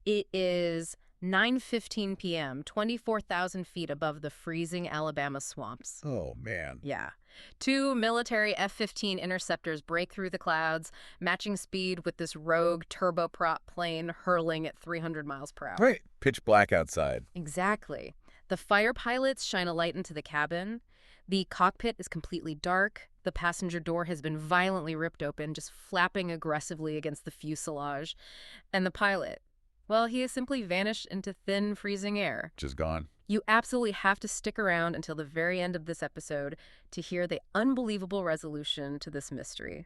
It is 9:15 p.m., 24,000 feet above the freezing Alabama swamps. Oh, man. Yeah. Two military F-15 interceptors break through the clouds, matching speed with this rogue turboprop plane hurling at 300 miles per hour. Right. Pitch black outside. Exactly. The fire pilots shine a light into the cabin. The cockpit is completely dark. The passenger door has been violently ripped open, just flapping aggressively against the fuselage. And the pilot, well, he has simply vanished into thin, freezing air. Just gone. You absolutely have to stick around until the very end of this episode to hear the unbelievable resolution to this mystery.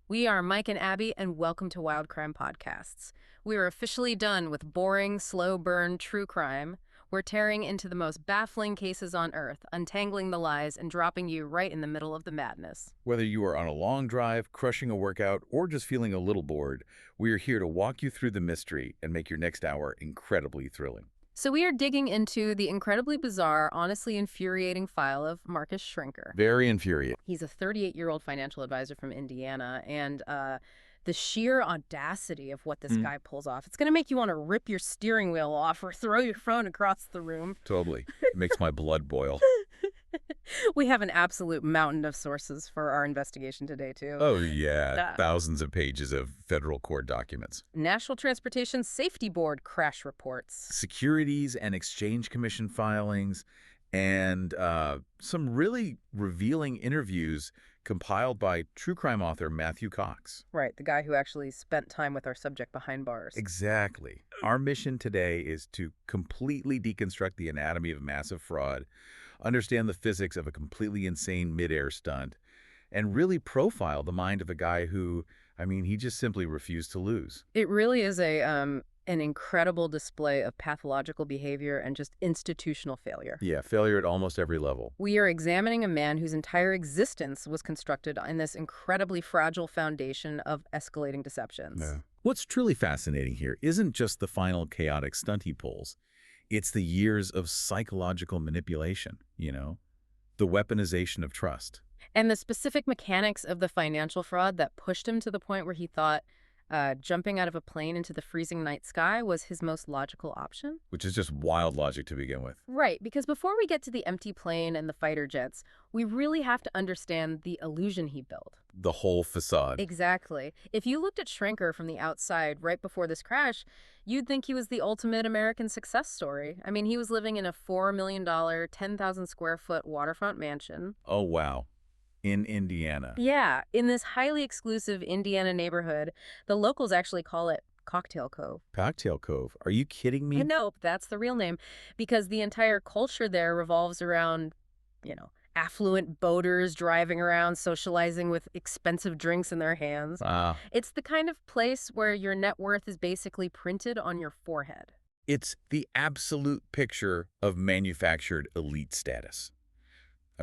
We are Mike and Abby, and welcome to Wild Crime Podcasts. We are officially done with boring, slow burn true crime. We're tearing into the most baffling cases on Earth, untangling the lies, and dropping you right in the middle of the madness. Whether you are on a long drive, crushing a workout, or just feeling a little bored, we are here to walk you through the mystery and make your next hour incredibly thrilling. So we are digging into the incredibly bizarre, honestly infuriating file of Marcus Schrenker. Very infuriating. He's a 38-year-old financial advisor from Indiana, and the sheer audacity of what this guy pulls off, it's going to make you want to rip your steering wheel off or throw your phone across the room. Totally. It makes my blood boil. We have an absolute mountain of sources for our investigation today, too. Oh, yeah. Thousands of pages of federal court documents. National Transportation Safety Board crash reports. Securities and Exchange Commission filings, and some really revealing interviews compiled by true crime author Matthew Cox. Right, the guy who actually spent time with our subject behind bars. Exactly. Our mission today is to completely deconstruct the anatomy of massive fraud, understand the physics of a completely insane midair stunt, and really profile the mind of a guy who, he just simply refused to lose. It really is an incredible display of pathological behavior and just institutional failure. Yeah, failure at almost every level. We are examining a man whose entire existence was constructed on this incredibly fragile foundation of escalating deceptions. Yeah. What's truly fascinating here isn't just the final chaotic stunt he pulls. It's the years of psychological manipulation, the weaponization of trust. And the specific mechanics of the financial fraud that pushed him to the point where he thought jumping out of a plane into the freezing night sky was his most logical option. Which is just wild logic to begin with. Right, because before we get to the empty plane and the fighter jets, we really have to understand the illusion he built. The whole facade. Exactly. If you looked at Schrenker from the outside right before this crash, you'd think he was the ultimate American success story. He was living in a $4 million, 10,000 square foot waterfront mansion. Oh, wow. In Indiana. Yeah, in this highly exclusive Indiana neighborhood. The locals actually call it Cocktail Cove. Cocktail Cove? Are you kidding me? No, that's the real name, because the entire culture there revolves around, affluent boaters driving around, socializing with expensive drinks in their hands. Wow. It's the kind of place where your net worth is basically printed on your forehead. It's the absolute picture of manufactured elite status.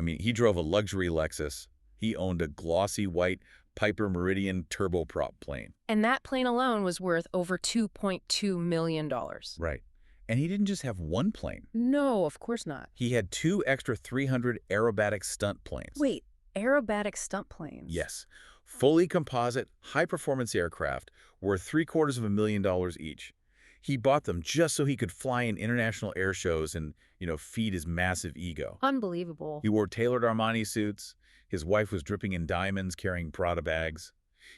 He drove a luxury Lexus. He owned a glossy white Piper Meridian turboprop plane. And that plane alone was worth over $2.2 million. Right. And he didn't just have one plane. No, of course not. He had two extra 300 aerobatic stunt planes. Wait, aerobatic stunt planes? Yes. Fully composite, high-performance aircraft worth $750,000 each. He bought them just so he could fly in international air shows and, feed his massive ego. Unbelievable. He wore tailored Armani suits. His wife was dripping in diamonds, carrying Prada bags.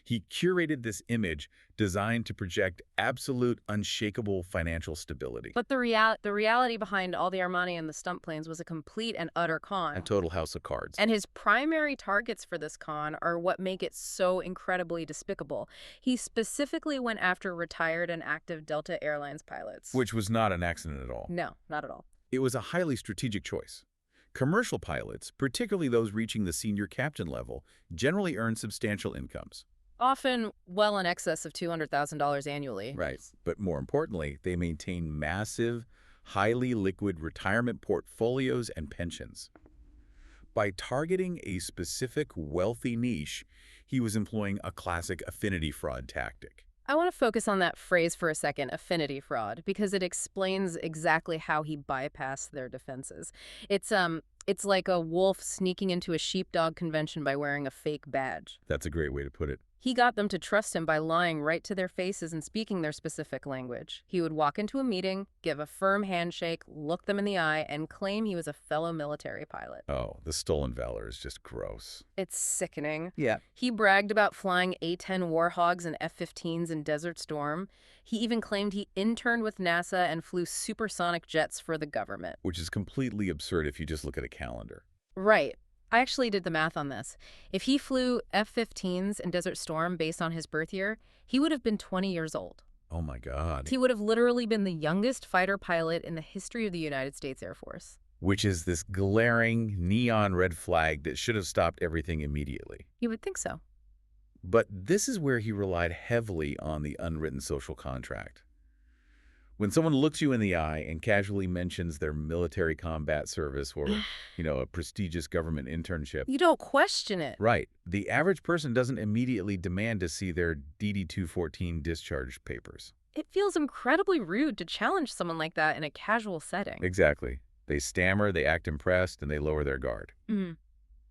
He curated this image designed to project absolute, unshakable financial stability. But the reality behind all the Armani and the stunt planes was a complete and utter con. A total house of cards. And his primary targets for this con are what make it so incredibly despicable. He specifically went after retired and active Delta Airlines pilots. Which was not an accident at all. No, not at all. It was a highly strategic choice. Commercial pilots, particularly those reaching the senior captain level, generally earn substantial incomes. Often well in excess of $200,000 annually. Right. But more importantly, they maintain massive, highly liquid retirement portfolios and pensions. By targeting a specific wealthy niche, he was employing a classic affinity fraud tactic. I want to focus on that phrase for a second, affinity fraud, because it explains exactly how he bypassed their defenses. It's like a wolf sneaking into a sheepdog convention by wearing a fake badge. That's a great way to put it. He got them to trust him by lying right to their faces and speaking their specific language. He would walk into a meeting, give a firm handshake, look them in the eye, and claim he was a fellow military pilot. Oh, the stolen valor is just gross. It's sickening. Yeah. He bragged about flying A-10 Warhogs and F-15s in Desert Storm. He even claimed he interned with NASA and flew supersonic jets for the government. Which is completely absurd if you just look at a calendar. Right. I actually did the math on this. If he flew F-15s in Desert Storm based on his birth year, he would have been 20 years old. Oh my God. He would have literally been the youngest fighter pilot in the history of the United States Air Force. Which is this glaring neon red flag that should have stopped everything immediately. You would think so. But this is where he relied heavily on the unwritten social contract. When someone looks you in the eye and casually mentions their military combat service or, a prestigious government internship. You don't question it. Right. The average person doesn't immediately demand to see their DD-214 discharge papers. It feels incredibly rude to challenge someone like that in a casual setting. Exactly. They stammer, they act impressed, and they lower their guard. Mm.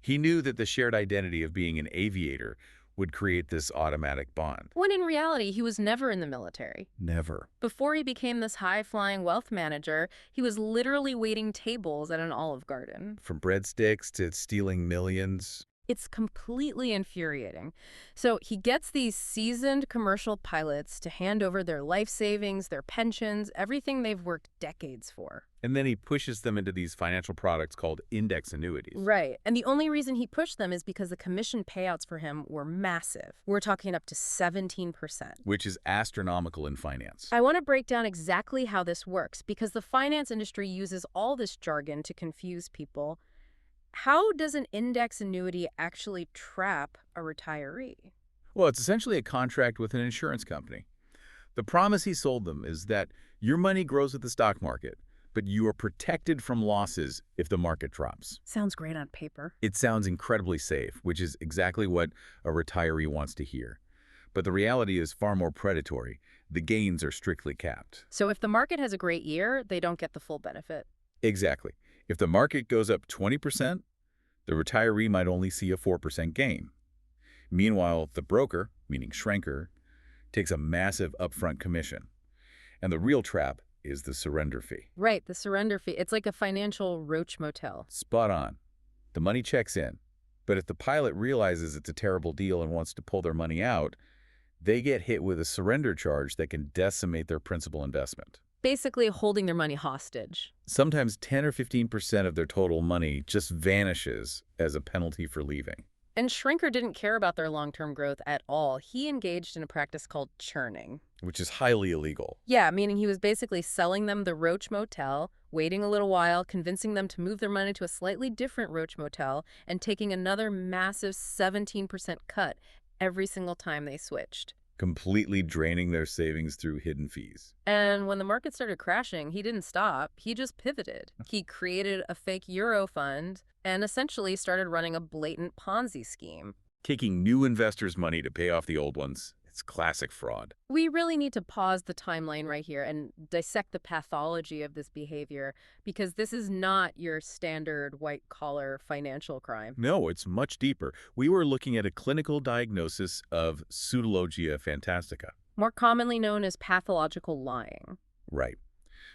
He knew that the shared identity of being an aviator would create this automatic bond. When in reality, he was never in the military. Never. Before he became this high-flying wealth manager, he was literally waiting tables at an Olive Garden. From breadsticks to stealing millions. It's completely infuriating. So he gets these seasoned commercial pilots to hand over their life savings, their pensions, everything they've worked decades for. And then he pushes them into these financial products called index annuities. Right. And the only reason he pushed them is because the commission payouts for him were massive. We're talking up to 17%. Which is astronomical in finance. I want to break down exactly how this works because the finance industry uses all this jargon to confuse people. How does an index annuity actually trap a retiree? Well, it's essentially a contract with an insurance company. The promise he sold them is that your money grows with the stock market, but you are protected from losses if the market drops. Sounds great on paper. It sounds incredibly safe, which is exactly what a retiree wants to hear. But the reality is far more predatory. The gains are strictly capped. So if the market has a great year, they don't get the full benefit. Exactly. If the market goes up 20%, the retiree might only see a 4% gain. Meanwhile, the broker, meaning Schrenker, takes a massive upfront commission. And the real trap is the surrender fee. Right, the surrender fee. It's like a financial Roach Motel. Spot on. The money checks in. But if the pilot realizes it's a terrible deal and wants to pull their money out, they get hit with a surrender charge that can decimate their principal investment. Basically holding their money hostage. Sometimes 10 or 15% of their total money just vanishes as a penalty for leaving. And Schrenker didn't care about their long-term growth at all. He engaged in a practice called churning. Which is highly illegal. Yeah, meaning he was basically selling them the Roach Motel, waiting a little while, convincing them to move their money to a slightly different Roach Motel, and taking another massive 17% cut every single time they switched. Completely draining their savings through hidden fees. And when the market started crashing, he didn't stop. He just pivoted. He created a fake Euro fund and essentially started running a blatant Ponzi scheme. Taking new investors' money to pay off the old ones. It's classic fraud. We really need to pause the timeline right here and dissect the pathology of this behavior because this is not your standard white-collar financial crime. No, it's much deeper. We were looking at a clinical diagnosis of Pseudologia Fantastica. More commonly known as pathological lying. Right.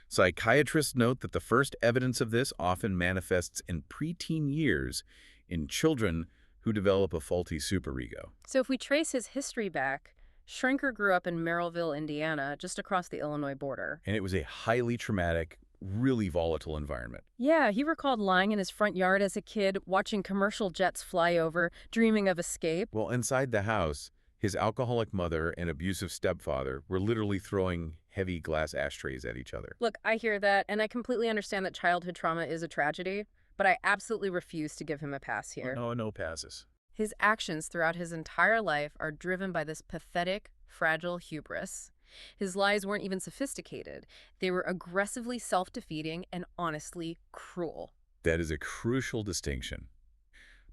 Psychiatrists note that the first evidence of this often manifests in preteen years in children who develop a faulty superego. So if we trace his history back, Schrenker grew up in Merrillville, Indiana, just across the Illinois border. And it was a highly traumatic, really volatile environment. Yeah, he recalled lying in his front yard as a kid, watching commercial jets fly over, dreaming of escape. Well, inside the house, his alcoholic mother and abusive stepfather were literally throwing heavy glass ashtrays at each other. Look, I hear that, and I completely understand that childhood trauma is a tragedy, but I absolutely refuse to give him a pass here. No passes. His actions throughout his entire life are driven by this pathetic, fragile hubris. His lies weren't even sophisticated. They were aggressively self-defeating and honestly cruel. That is a crucial distinction.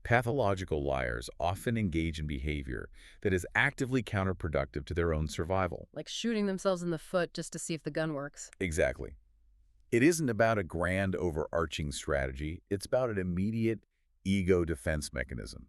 Pathological liars often engage in behavior that is actively counterproductive to their own survival. Like shooting themselves in the foot just to see if the gun works. Exactly. It isn't about a grand overarching strategy. It's about an immediate ego defense mechanism.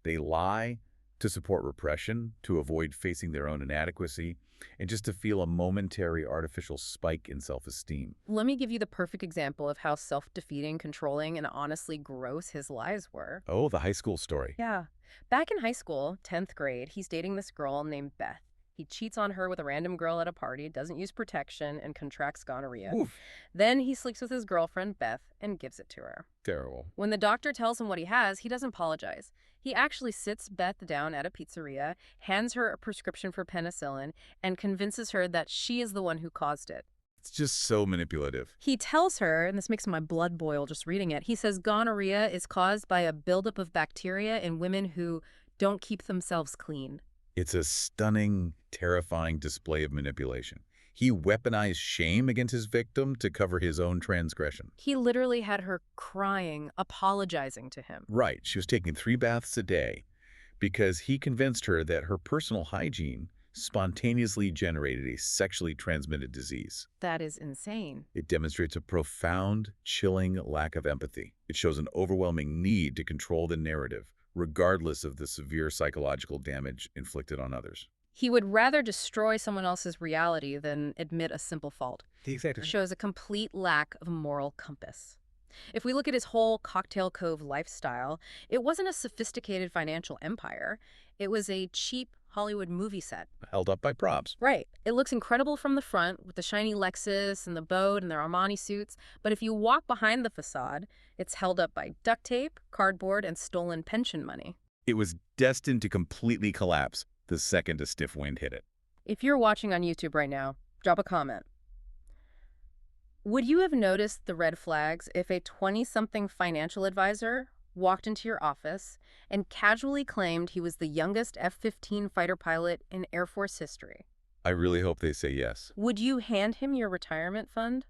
They lie, to support repression, to avoid facing their own inadequacy, and just to feel a momentary artificial spike in self-esteem. Let me give you the perfect example of how self-defeating, controlling, and honestly gross his lies were. Oh, the high school story. Yeah. Back in high school, 10th grade, he's dating this girl named Beth. He cheats on her with a random girl at a party, doesn't use protection, and contracts gonorrhea. Oof. Then he sleeps with his girlfriend, Beth, and gives it to her. Terrible. When the doctor tells him what he has, he doesn't apologize. He actually sits Beth down at a pizzeria, hands her a prescription for penicillin, and convinces her that she is the one who caused it. It's just so manipulative. He tells her, and this makes my blood boil just reading it, he says gonorrhea is caused by a buildup of bacteria in women who don't keep themselves clean. It's a stunning, terrifying display of manipulation. He weaponized shame against his victim to cover his own transgression. He literally had her crying, apologizing to him. Right, she was taking 3 baths a day because he convinced her that her personal hygiene spontaneously generated a sexually transmitted disease. That is insane. It demonstrates a profound, chilling lack of empathy. It shows an overwhelming need to control the narrative, regardless of the severe psychological damage inflicted on others. He would rather destroy someone else's reality than admit a simple fault. Exactly. Shows a complete lack of moral compass. If we look at his whole Cocktail Cove lifestyle, it wasn't a sophisticated financial empire. It was a cheap Hollywood movie set. Held up by props. Right. It looks incredible from the front with the shiny Lexus and the boat and their Armani suits, but if you walk behind the facade, it's held up by duct tape, cardboard, and stolen pension money. It was destined to completely collapse the second a stiff wind hit it. If you're watching on YouTube right now, drop a comment. Would you have noticed the red flags if a 20-something financial advisor walked into your office and casually claimed he was the youngest F-15 fighter pilot in Air Force history? I really hope they say yes. Would you hand him your retirement fund?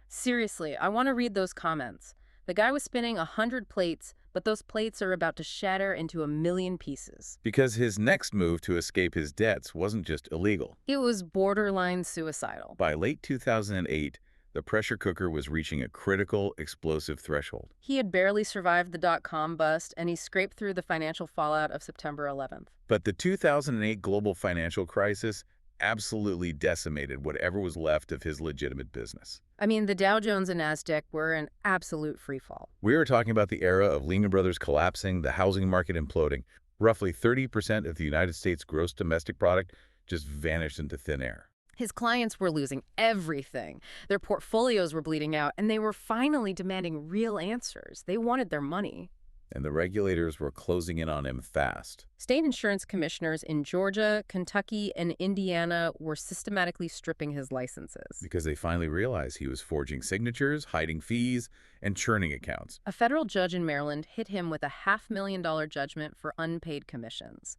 Seriously, I want to read those comments. The guy was spinning 100 plates, but those plates are about to shatter into a million pieces. Because his next move to escape his debts wasn't just illegal. It was borderline suicidal. By late 2008, the pressure cooker was reaching a critical explosive threshold. He had barely survived the dot-com bust, and he scraped through the financial fallout of September 11th. But the 2008 global financial crisis absolutely decimated whatever was left of his legitimate business. I mean, the Dow Jones and Nasdaq were in absolute freefall. We are talking about the era of Lehman Brothers collapsing, the housing market imploding. Roughly 30% of the United States gross domestic product just vanished into thin air. His clients were losing everything. Their portfolios were bleeding out, and they were finally demanding real answers. They wanted their money. And the regulators were closing in on him fast. State insurance commissioners in Georgia, Kentucky, and Indiana were systematically stripping his licenses. Because they finally realized he was forging signatures, hiding fees, and churning accounts. A federal judge in Maryland hit him with a $500,000 judgment for unpaid commissions.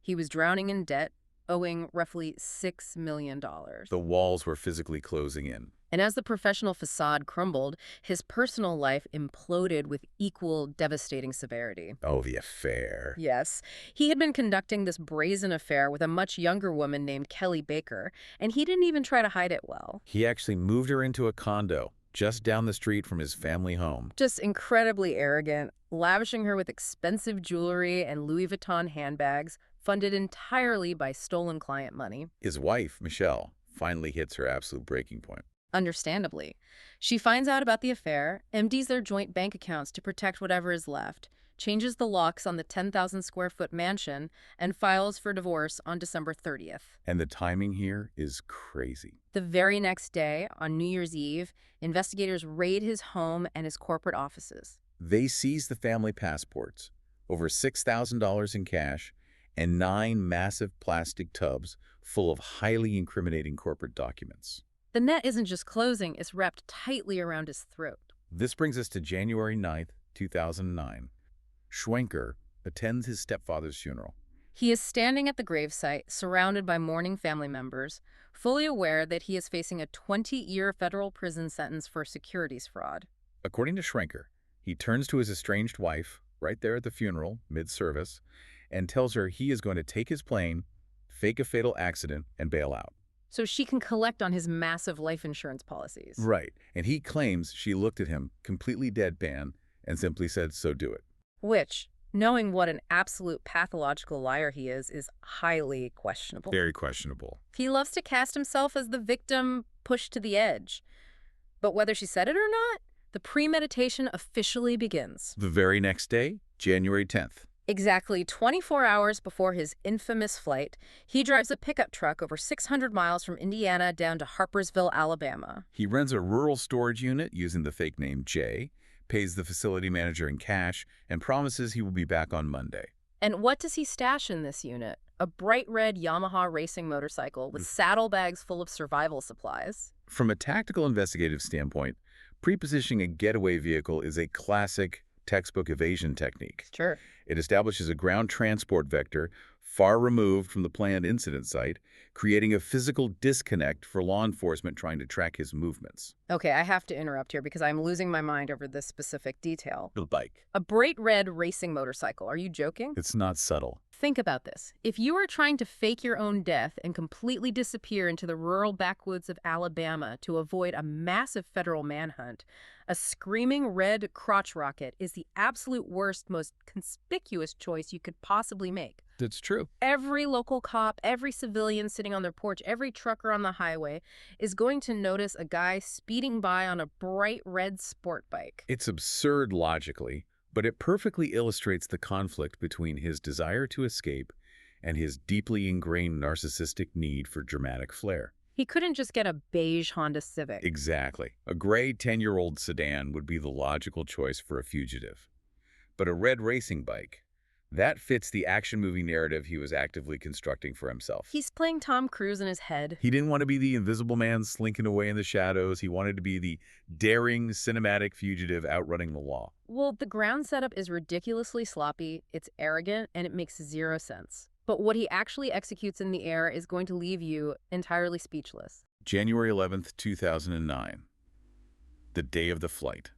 He was drowning in debt, owing roughly $6 million. The walls were physically closing in. And as the professional facade crumbled, his personal life imploded with equal devastating severity. Oh, the affair. Yes. He had been conducting this brazen affair with a much younger woman named Kelly Baker, and he didn't even try to hide it well. He actually moved her into a condo just down the street from his family home. Just incredibly arrogant, lavishing her with expensive jewelry and Louis Vuitton handbags, funded entirely by stolen client money. His wife, Michelle, finally hits her absolute breaking point. Understandably. She finds out about the affair, empties their joint bank accounts to protect whatever is left, changes the locks on the 10,000-square-foot mansion, and files for divorce on December 30th. And the timing here is crazy. The very next day, on New Year's Eve, investigators raid his home and his corporate offices. They seize the family passports, over $6,000 in cash, and 9 massive plastic tubs full of highly incriminating corporate documents. The net isn't just closing, it's wrapped tightly around his throat. This brings us to January 9th, 2009. Schrenker attends his stepfather's funeral. He is standing at the gravesite, surrounded by mourning family members, fully aware that he is facing a 20-year federal prison sentence for securities fraud. According to Schrenker, he turns to his estranged wife, right there at the funeral, mid-service, and tells her he is going to take his plane, fake a fatal accident, and bail out. So she can collect on his massive life insurance policies. Right, and he claims she looked at him completely deadpan and simply said, "So do it." Which, Knowing what an absolute pathological liar he is highly questionable. Very questionable. He loves to cast himself as the victim pushed to the edge. But whether she said it or not, the premeditation officially begins. The very next day, January 10th. Exactly 24 hours before his infamous flight, he drives a pickup truck over 600 miles from Indiana down to Harpersville, Alabama. He rents a rural storage unit using the fake name Jay, pays the facility manager in cash, and promises he will be back on Monday. And what does he stash in this unit? A bright red Yamaha racing motorcycle with saddlebags full of survival supplies. From a tactical investigative standpoint, prepositioning a getaway vehicle is a classic textbook evasion technique. Sure. It establishes a ground transport vector far removed from the planned incident site, creating a physical disconnect for law enforcement trying to track his movements. Okay, I have to interrupt here because I'm losing my mind over this specific detail. The bike. A bright red racing motorcycle. Are you joking? It's not subtle. Think about this. If you are trying to fake your own death and completely disappear into the rural backwoods of Alabama to avoid a massive federal manhunt, a screaming red crotch rocket is the absolute worst, most conspicuous choice you could possibly make. That's true. Every local cop, every civilian sitting on their porch, every trucker on the highway is going to notice a guy speeding by on a bright red sport bike. It's absurd logically, but it perfectly illustrates the conflict between his desire to escape and his deeply ingrained narcissistic need for dramatic flair. He couldn't just get a beige Honda Civic. Exactly. A gray 10-year-old sedan would be the logical choice for a fugitive. But a red racing bike, that fits the action movie narrative he was actively constructing for himself. He's playing Tom Cruise in his head. He didn't want to be the invisible man slinking away in the shadows. He wanted to be the daring, cinematic fugitive outrunning the law. Well, the ground setup is ridiculously sloppy, it's arrogant, and it makes zero sense. But what he actually executes in the air is going to leave you entirely speechless. January 11th, 2009. The day of the flight.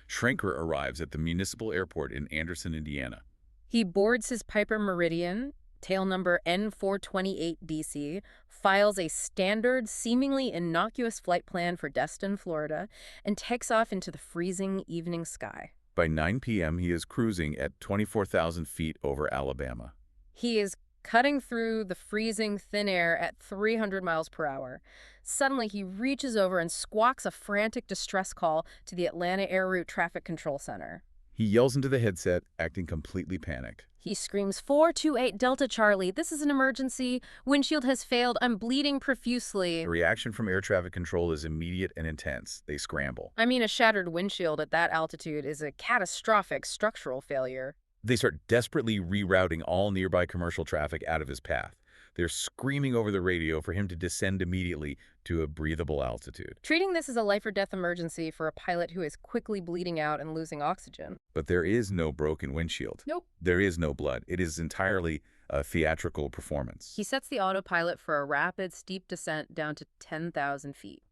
Schrenker arrives at the municipal airport in Anderson, Indiana. He boards his Piper Meridian, tail number N428DC, files a standard, seemingly innocuous flight plan for Destin, Florida, and takes off into the freezing evening sky. By 9 p.m., he is cruising at 24,000 feet over Alabama. He is cutting through the freezing thin air at 300 miles per hour. Suddenly, he reaches over and squawks a frantic distress call to the Atlanta Air Route Traffic Control Center. He yells into the headset, acting completely panicked. He screams, 428 Delta Charlie, this is an emergency. Windshield has failed. I'm bleeding profusely. The reaction from air traffic control is immediate and intense. They scramble. I mean, a shattered windshield at that altitude is a catastrophic structural failure. They start desperately rerouting all nearby commercial traffic out of his path. They're screaming over the radio for him to descend immediately to a breathable altitude. Treating this as a life-or-death emergency for a pilot who is quickly bleeding out and losing oxygen. But there is no broken windshield. Nope. There is no blood. It is entirely a theatrical performance. He sets the autopilot for a rapid, steep descent down to 10,000 feet.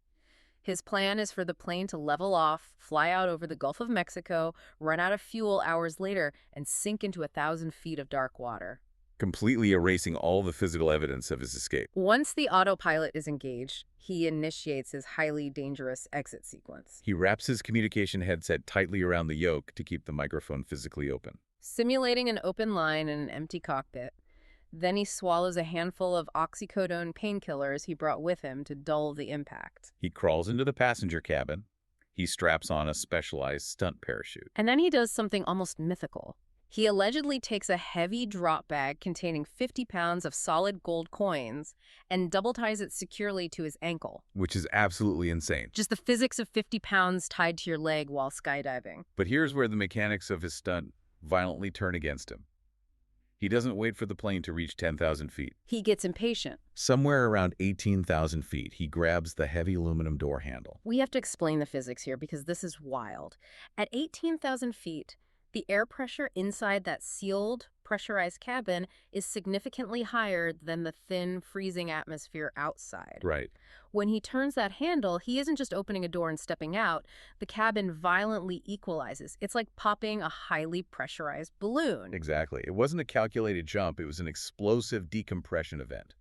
His plan is for the plane to level off, fly out over the Gulf of Mexico, run out of fuel hours later, and sink into 1,000 feet of dark water, completely erasing all the physical evidence of his escape. Once the autopilot is engaged, he initiates his highly dangerous exit sequence. He wraps his communication headset tightly around the yoke to keep the microphone physically open. Simulating an open line in an empty cockpit, then he swallows a handful of oxycodone painkillers he brought with him to dull the impact. He crawls into the passenger cabin. He straps on a specialized stunt parachute. And then he does something almost mythical. He allegedly takes a heavy drop bag containing 50 pounds of solid gold coins and double ties it securely to his ankle. Which is absolutely insane. Just the physics of 50 pounds tied to your leg while skydiving. But here's where the mechanics of his stunt violently turn against him. He doesn't wait for the plane to reach 10,000 feet. He gets impatient. Somewhere around 18,000 feet, he grabs the heavy aluminum door handle. We have to explain the physics here because this is wild. At 18,000 feet, the air pressure inside that sealed, pressurized cabin is significantly higher than the thin, freezing atmosphere outside. Right. When he turns that handle, he isn't just opening a door and stepping out. The cabin violently equalizes. It's like popping a highly pressurized balloon. Exactly. It wasn't a calculated jump. It was an explosive decompression event.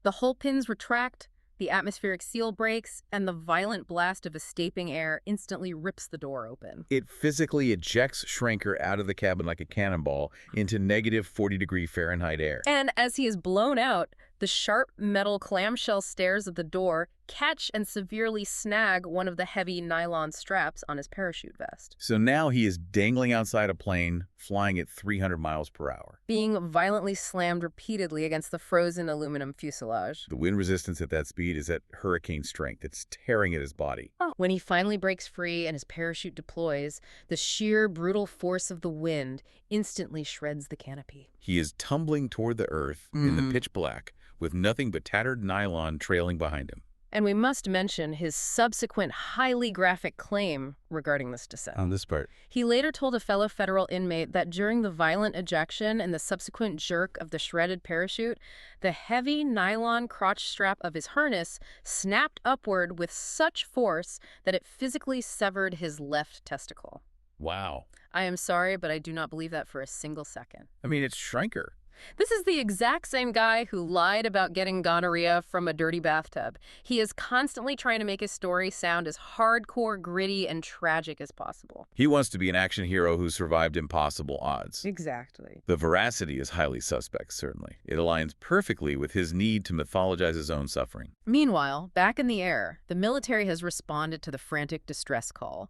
The hull pins retract, The atmospheric seal breaks, and the violent blast of escaping air instantly rips the door open. It physically ejects Schrenker out of the cabin like a cannonball into negative 40-degree Fahrenheit air. And as he is blown out, the sharp metal clamshell stairs of the door catch and severely snag one of the heavy nylon straps on his parachute vest. So now he is dangling outside a plane, flying at 300 miles per hour. Being violently slammed repeatedly against the frozen aluminum fuselage. The wind resistance at that speed is at hurricane strength. It's tearing at his body. When he finally breaks free and his parachute deploys, the sheer, brutal force of the wind instantly shreds the canopy. He is tumbling toward the earth in the pitch black, with nothing but tattered nylon trailing behind him. And we must mention his subsequent highly graphic claim regarding this descent. On this part. He later told a fellow federal inmate that during the violent ejection and the subsequent jerk of the shredded parachute, the heavy nylon crotch strap of his harness snapped upward with such force that it physically severed his left testicle. Wow. I am sorry, but I do not believe that for a single second. I mean, it's Schrenker. This is the exact same guy who lied about getting gonorrhea from a dirty bathtub. He is constantly trying to make his story sound as hardcore, gritty, and tragic as possible. He wants to be an action hero who survived impossible odds. Exactly. The veracity is highly suspect, certainly. It aligns perfectly with his need to mythologize his own suffering. Meanwhile, back in the air, the military has responded to the frantic distress call.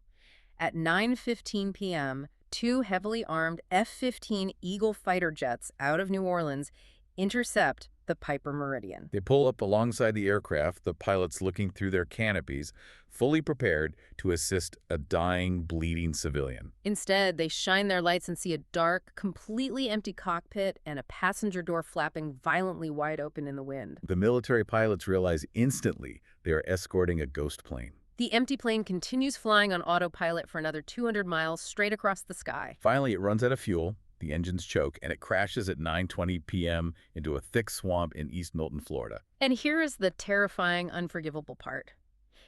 At 9:15 p.m., 2 heavily armed F-15 Eagle fighter jets out of New Orleans intercept the Piper Meridian. They pull up alongside the aircraft, the pilots looking through their canopies, fully prepared to assist a dying, bleeding civilian. Instead, they shine their lights and see a dark, completely empty cockpit and a passenger door flapping violently wide open in the wind. The military pilots realize instantly they are escorting a ghost plane. The empty plane continues flying on autopilot for another 200 miles straight across the sky. Finally, it runs out of fuel, the engines choke, and it crashes at 9:20 p.m. into a thick swamp in East Milton, Florida. And here is the terrifying, unforgivable part.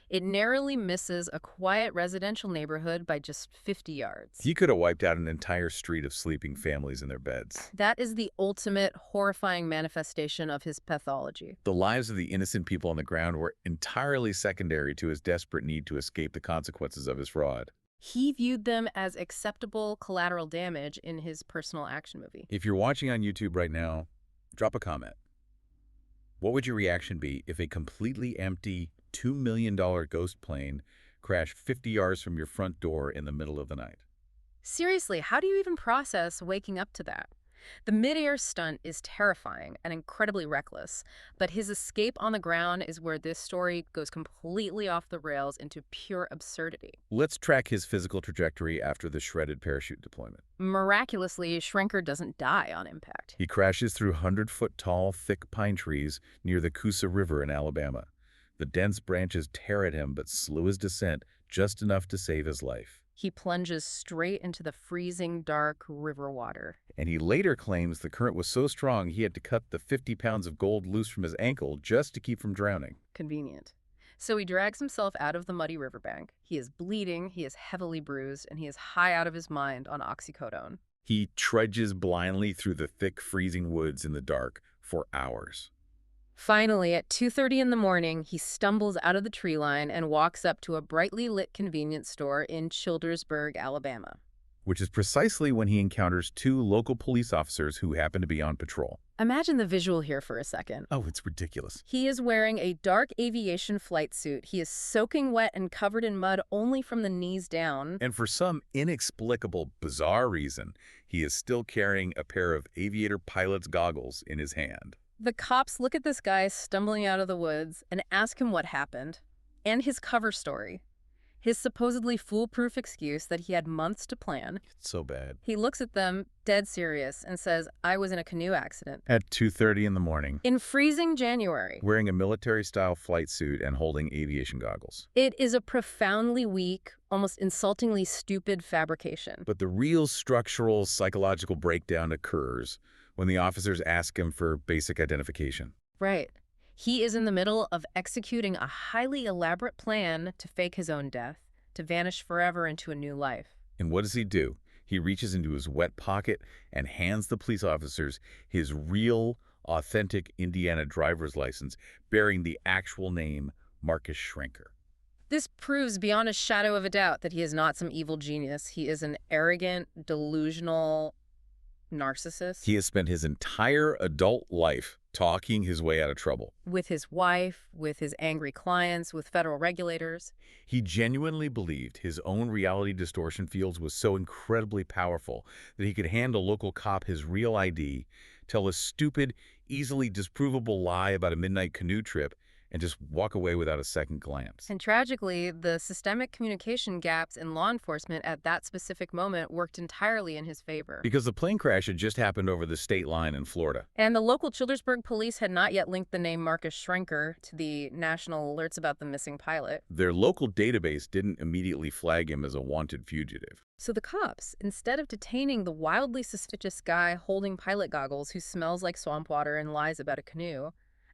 It narrowly misses a quiet residential neighborhood by just 50 yards. He could have wiped out an entire street of sleeping families in their beds. That is the ultimate horrifying manifestation of his pathology. The lives of the innocent people on the ground were entirely secondary to his desperate need to escape the consequences of his fraud. He viewed them as acceptable collateral damage in his personal action movie. If you're watching on YouTube right now, drop a comment. What would your reaction be if a completely empty $2 million ghost plane crashed 50 yards from your front door in the middle of the night? Seriously, how do you even process waking up to that? The midair stunt is terrifying and incredibly reckless, but his escape on the ground is where this story goes completely off the rails into pure absurdity. Let's track his physical trajectory after the shredded parachute deployment. Miraculously, Schrenker doesn't die on impact. He crashes through 100-foot-tall, thick pine trees near the Coosa River in Alabama. The dense branches tear at him but slow his descent just enough to save his life. He plunges straight into the freezing, dark river water. And he later claims the current was so strong he had to cut the 50 pounds of gold loose from his ankle just to keep from drowning. Convenient. So he drags himself out of the muddy riverbank. He is bleeding, he is heavily bruised, and he is high out of his mind on oxycodone. He trudges blindly through the thick, freezing woods in the dark for hours. Finally, at 2:30 in the morning, he stumbles out of the tree line and walks up to a brightly lit convenience store in Childersburg, Alabama. Which is precisely when he encounters 2 local police officers who happen to be on patrol. Imagine the visual here for a second. Oh, it's ridiculous. He is wearing a dark aviation flight suit. He is soaking wet and covered in mud only from the knees down. And for some inexplicable, bizarre reason, he is still carrying a pair of aviator pilot's goggles in his hand. The cops look at this guy stumbling out of the woods and ask him what happened, and his cover story. His supposedly foolproof excuse that he had months to plan. It's so bad. He looks at them, dead serious, and says, "I was in a canoe accident." At 2:30 in the morning. In freezing January. Wearing a military-style flight suit and holding aviation goggles. It is a profoundly weak, almost insultingly stupid fabrication. But the real structural, psychological breakdown occurs when the officers ask him for basic identification. Right. He is in the middle of executing a highly elaborate plan to fake his own death, to vanish forever into a new life. And what does he do? He reaches into his wet pocket and hands the police officers his real, authentic Indiana driver's license bearing the actual name Marcus Schrenker. This proves beyond a shadow of a doubt that he is not some evil genius. He is an arrogant, delusional narcissist. He has spent his entire adult life talking his way out of trouble. With his wife, with his angry clients, with federal regulators. He genuinely believed his own reality distortion fields was so incredibly powerful that he could hand a local cop his real ID, tell a stupid, easily disprovable lie about a midnight canoe trip, and just walk away without a second glance. And tragically, the systemic communication gaps in law enforcement at that specific moment worked entirely in his favor. Because the plane crash had just happened over the state line in Florida. And the local Childersburg police had not yet linked the name Marcus Schrenker to the national alerts about the missing pilot. Their local database didn't immediately flag him as a wanted fugitive. So the cops, instead of detaining the wildly suspicious guy holding pilot goggles who smells like swamp water and lies about a canoe,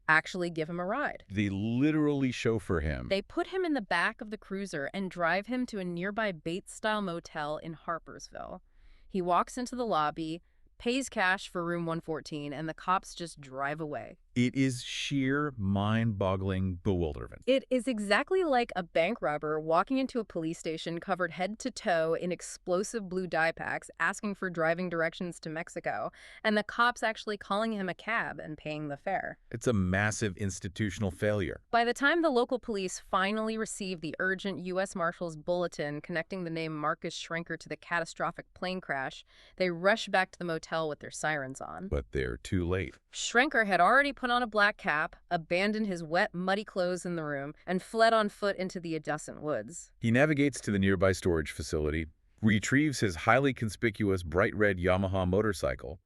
actually give him a ride. They literally chauffeur him. They put him in the back of the cruiser and drive him to a nearby Bates-style motel in Harpersville. He walks into the lobby, pays cash for room 114, and the cops just drive away. It is sheer mind-boggling bewilderment. It is exactly like a bank robber walking into a police station covered head to toe in explosive blue dye packs, asking for driving directions to Mexico, and the cops actually calling him a cab and paying the fare. It's a massive institutional failure. By the time the local police finally receive the urgent U.S. Marshal's bulletin connecting the name Marcus Schrenker to the catastrophic plane crash, they rush back to the motel with their sirens on. But they're too late. Schrenker had already put on a black cap, abandoned his wet, muddy clothes in the room, and fled on foot into the adjacent woods. He navigates to the nearby storage facility, retrieves his highly conspicuous bright red Yamaha motorcycle,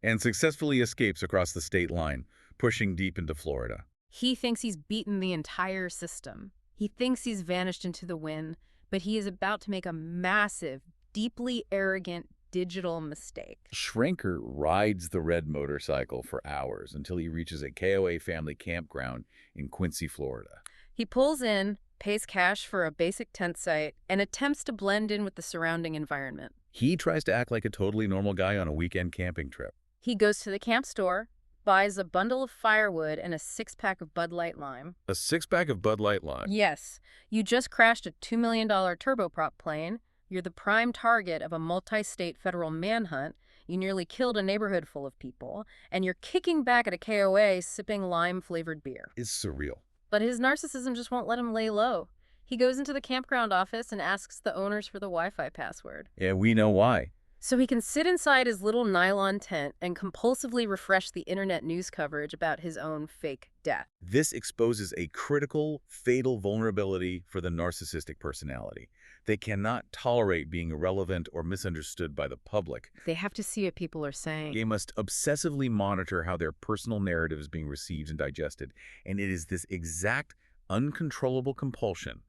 and successfully escapes across the state line, pushing deep into Florida. He thinks he's beaten the entire system. He thinks he's vanished into the wind, but he is about to make a massive, deeply arrogant, digital mistake. Schrenker rides the red motorcycle for hours until he reaches a KOA family campground in Quincy, Florida. He pulls in, pays cash for a basic tent site, and attempts to blend in with the surrounding environment. He tries to act like a totally normal guy on a weekend camping trip. He goes to the camp store, buys a bundle of firewood and a six-pack of Bud Light Lime. A six-pack of Bud Light Lime? Yes. You just crashed a $2 million turboprop plane. You're the prime target of a multi-state federal manhunt. You nearly killed a neighborhood full of people. And you're kicking back at a KOA sipping lime-flavored beer. It's surreal. But his narcissism just won't let him lay low. He goes into the campground office and asks the owners for the Wi-Fi password. Yeah, we know why. So he can sit inside his little nylon tent and compulsively refresh the internet news coverage about his own fake death. This exposes a critical, fatal vulnerability for the narcissistic personality. They cannot tolerate being irrelevant or misunderstood by the public. They have to see what people are saying. They must obsessively monitor how their personal narrative is being received and digested. And it is this exact, uncontrollable compulsion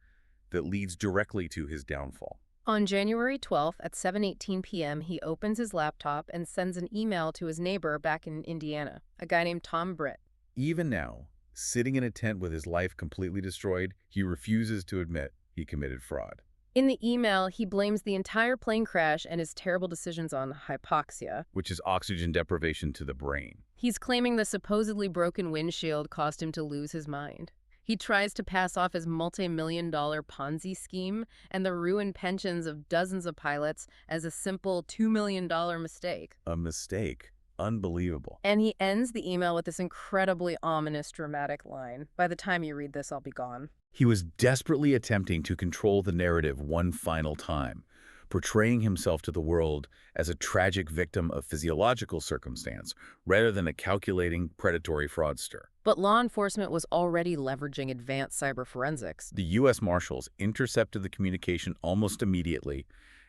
that leads directly to his downfall. On January 12th at 7:18 p.m., he opens his laptop and sends an email to his neighbor back in Indiana, a guy named Tom Britt. Even now, sitting in a tent with his life completely destroyed, he refuses to admit he committed fraud. In the email, he blames the entire plane crash and his terrible decisions on hypoxia, which is oxygen deprivation to the brain. He's claiming the supposedly broken windshield caused him to lose his mind. He tries to pass off his multi-million-dollar Ponzi scheme and the ruined pensions of dozens of pilots as a simple $2 million mistake. A mistake. Unbelievable. And he ends the email with this incredibly ominous, dramatic line. By the time you read this, I'll be gone. He was desperately attempting to control the narrative one final time, portraying himself to the world as a tragic victim of physiological circumstance rather than a calculating, predatory fraudster. But law enforcement was already leveraging advanced cyber forensics. The U.S. Marshals intercepted the communication almost immediately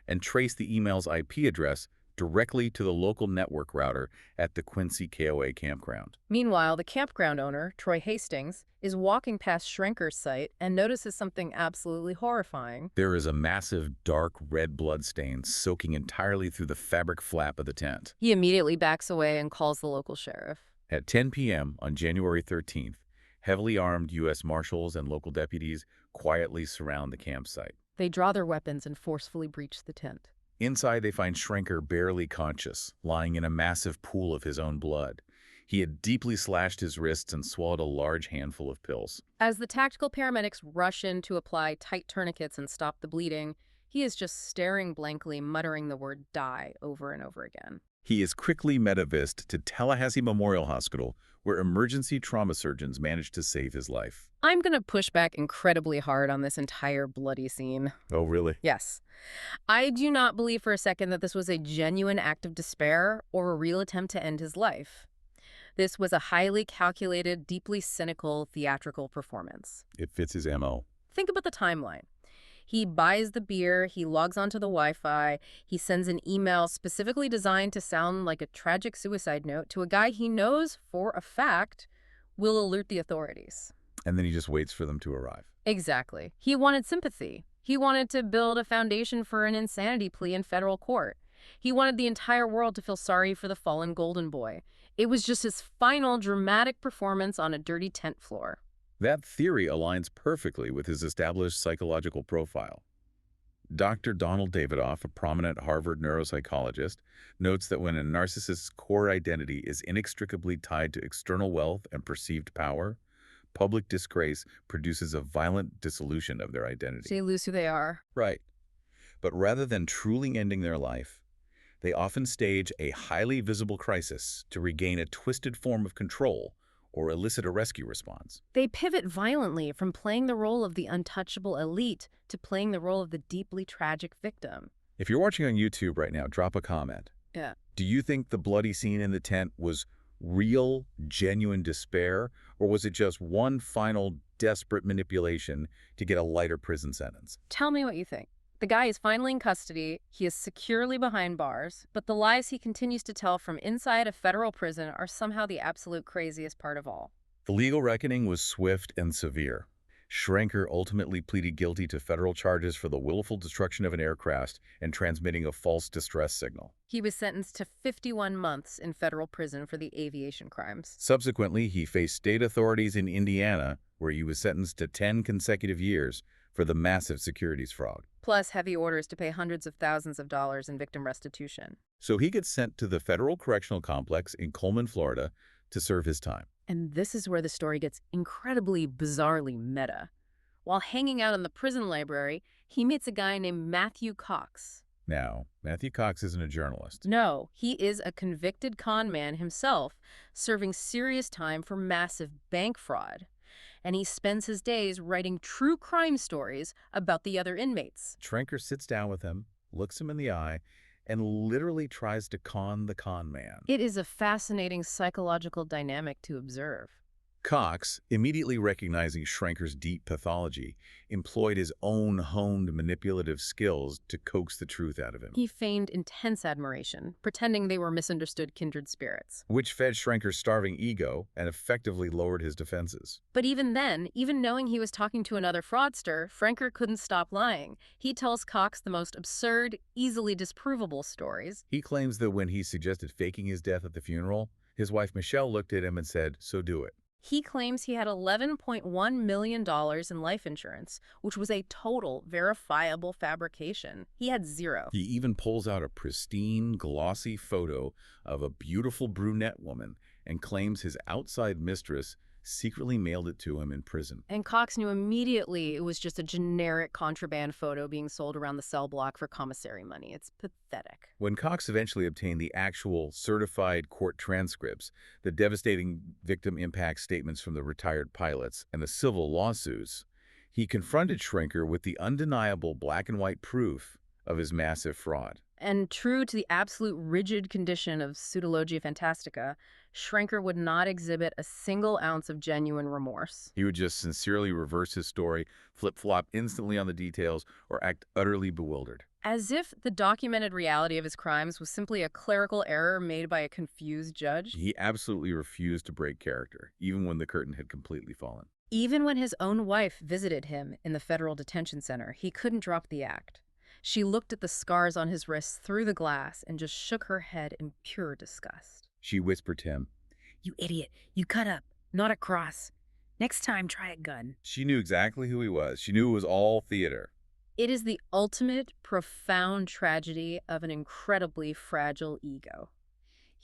and traced the email's IP address directly to the local network router at the Quincy KOA campground. Meanwhile, the campground owner, Troy Hastings, is walking past Schrenker's site and notices something absolutely horrifying. There is a massive, dark red blood stain soaking entirely through the fabric flap of the tent. He immediately backs away and calls the local sheriff. At 10 p.m. on January 13th, heavily armed U.S. Marshals and local deputies quietly surround the campsite. They draw their weapons and forcefully breach the tent. Inside, they find Schrenker barely conscious, lying in a massive pool of his own blood. He had deeply slashed his wrists and swallowed a large handful of pills. As the tactical paramedics rush in to apply tight tourniquets and stop the bleeding, he is just staring blankly, muttering the word die over and over again. He is quickly medevised to Tallahassee Memorial Hospital, where emergency trauma surgeons managed to save his life. I'm going to push back incredibly hard on this entire bloody scene. Oh, really? Yes. I do not believe for a second that this was a genuine act of despair or a real attempt to end his life. This was a highly calculated, deeply cynical theatrical performance. It fits his MO. Think about the timeline. He buys the beer, he logs onto the Wi-Fi, he sends an email specifically designed to sound like a tragic suicide note to a guy he knows for a fact will alert the authorities. And then he just waits for them to arrive. Exactly. He wanted sympathy. He wanted to build a foundation for an insanity plea in federal court. He wanted the entire world to feel sorry for the fallen golden boy. It was just his final dramatic performance on a dirty tent floor. That theory aligns perfectly with his established psychological profile. Dr. Donald Davidoff, a prominent Harvard neuropsychologist, notes that when a narcissist's core identity is inextricably tied to external wealth and perceived power, public disgrace produces a violent dissolution of their identity. They lose who they are. Right. But rather than truly ending their life, they often stage a highly visible crisis to regain a twisted form of control or elicit a rescue response. They pivot violently from playing the role of the untouchable elite to playing the role of the deeply tragic victim. If you're watching on YouTube right now, drop a comment. Yeah. Do you think the bloody scene in the tent was real, genuine despair, or was it just one final desperate manipulation to get a lighter prison sentence? Tell me what you think. The guy is finally in custody, he is securely behind bars, but the lies he continues to tell from inside a federal prison are somehow the absolute craziest part of all. The legal reckoning was swift and severe. Schrenker ultimately pleaded guilty to federal charges for the willful destruction of an aircraft and transmitting a false distress signal. He was sentenced to 51 months in federal prison for the aviation crimes. Subsequently, he faced state authorities in Indiana, where he was sentenced to 10 consecutive years for the massive securities fraud. Plus heavy orders to pay hundreds of thousands of dollars in victim restitution. So he gets sent to the Federal Correctional Complex in Coleman, Florida, to serve his time. And this is where the story gets incredibly, bizarrely meta. While hanging out in the prison library, he meets a guy named Matthew Cox. Now, Matthew Cox isn't a journalist. No, he is a convicted con man himself, serving serious time for massive bank fraud. And he spends his days writing true crime stories about the other inmates. Schrenker sits down with him, looks him in the eye, and literally tries to con the con man. It is a fascinating psychological dynamic to observe. Cox, immediately recognizing Schrenker's deep pathology, employed his own honed manipulative skills to coax the truth out of him. He feigned intense admiration, pretending they were misunderstood kindred spirits. Which fed Schrenker's starving ego and effectively lowered his defenses. But even then, even knowing he was talking to another fraudster, Schrenker couldn't stop lying. He tells Cox the most absurd, easily disprovable stories. He claims that when he suggested faking his death at the funeral, his wife Michelle looked at him and said, "So do it." He claims he had $11.1 million in life insurance, which was a total verifiable fabrication. He had zero. He even pulls out a pristine, glossy photo of a beautiful brunette woman and claims his outside mistress secretly mailed it to him in prison. And Cox knew immediately it was just a generic contraband photo being sold around the cell block for commissary money. It's pathetic. When Cox eventually obtained the actual certified court transcripts, the devastating victim impact statements from the retired pilots, and the civil lawsuits, he confronted Schrenker with the undeniable black and white proof of his massive fraud. And true to the absolute rigid condition of Pseudologia Fantastica, Schrenker would not exhibit a single ounce of genuine remorse. He would just sincerely reverse his story, flip-flop instantly on the details, or act utterly bewildered. As if the documented reality of his crimes was simply a clerical error made by a confused judge. He absolutely refused to break character, even when the curtain had completely fallen. Even when his own wife visited him in the federal detention center, he couldn't drop the act. She looked at the scars on his wrists through the glass and just shook her head in pure disgust. She whispered to him, "You idiot. You cut up, not across. Next time, try a gun." She knew exactly who he was. She knew it was all theater. It is the ultimate, profound tragedy of an incredibly fragile ego.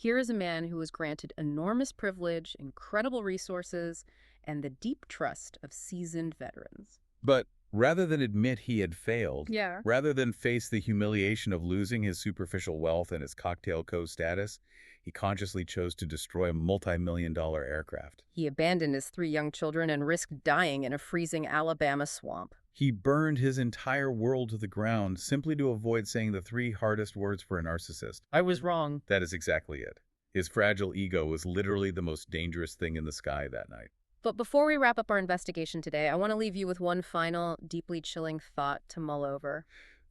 Here is a man who was granted enormous privilege, incredible resources, and the deep trust of seasoned veterans. But rather than admit he had failed, Yeah. rather than face the humiliation of losing his superficial wealth and his cocktail cove status, he consciously chose to destroy a multi-million-dollar aircraft. He abandoned his 3 young children and risked dying in a freezing Alabama swamp. He burned his entire world to the ground simply to avoid saying the 3 hardest words for a narcissist. I was wrong. That is exactly it. His fragile ego was literally the most dangerous thing in the sky that night. But before we wrap up our investigation today, I want to leave you with one final, deeply chilling thought to mull over.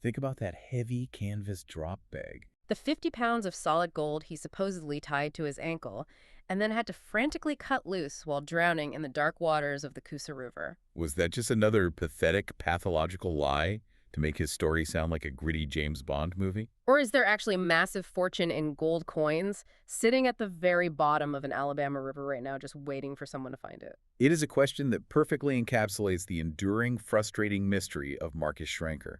Think about that heavy canvas drop bag. The 50 pounds of solid gold he supposedly tied to his ankle and then had to frantically cut loose while drowning in the dark waters of the Coosa River. Was that just another pathetic, pathological lie to make his story sound like a gritty James Bond movie? Or is there actually a massive fortune in gold coins sitting at the very bottom of an Alabama river right now just waiting for someone to find it? It is a question that perfectly encapsulates the enduring, frustrating mystery of Marcus Schrenker.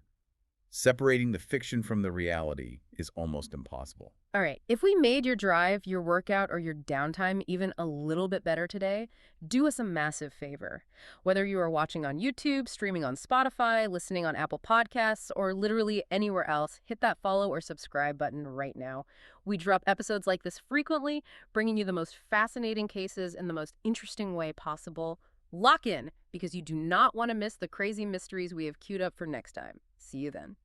Separating the fiction from the reality is almost impossible. All right, if we made your drive, your workout, or your downtime even a little bit better today, do us a massive favor. Whether you are watching on YouTube, streaming on Spotify, listening on Apple Podcasts, or literally anywhere else, hit that follow or subscribe button right now. We drop episodes like this frequently, bringing you the most fascinating cases in the most interesting way possible. Lock in, because you do not want to miss the crazy mysteries we have queued up for next time. See you then.